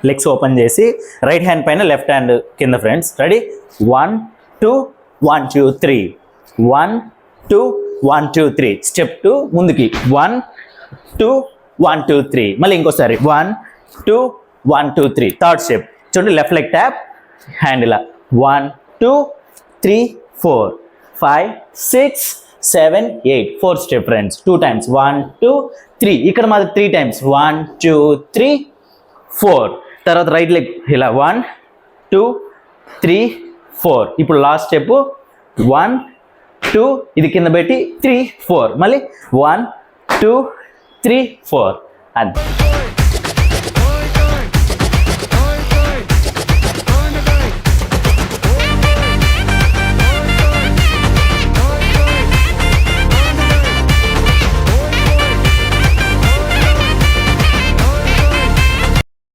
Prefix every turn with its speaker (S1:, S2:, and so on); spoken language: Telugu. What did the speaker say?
S1: లెగ్స్ ఓపెన్ చేసి రైట్ హ్యాండ్ పైన లెఫ్ట్ హ్యాండ్ కింద ఫ్రెండ్స్. రెడీ? 1 2 1 2 3 1 2 1 2 3. స్టెప్ 2 ముందుకి 1 2 1 2 3. మళ్ళీ ఇంకోసారి 1 2 1 2 3. థర్డ్ స్టెప్ చూడండి, లెఫ్ట్ లెగ్ ట్యాప్, హ్యాండ్ ఇలా 1 2 3 4 5 6 7 8. Fourth step friends, 2 times 1 2 3. ఇక్కడ మాది 3 టైమ్స్ 1 2 3 4. తర్వాత రైట్ లెగ్ ఇలా 1 2 3 4. ఇప్పుడు లాస్ట్ స్టెప్ 1 2 ఇది కింద పెట్టి 3 4. మళ్ళీ 1 2 3 4. అంతే.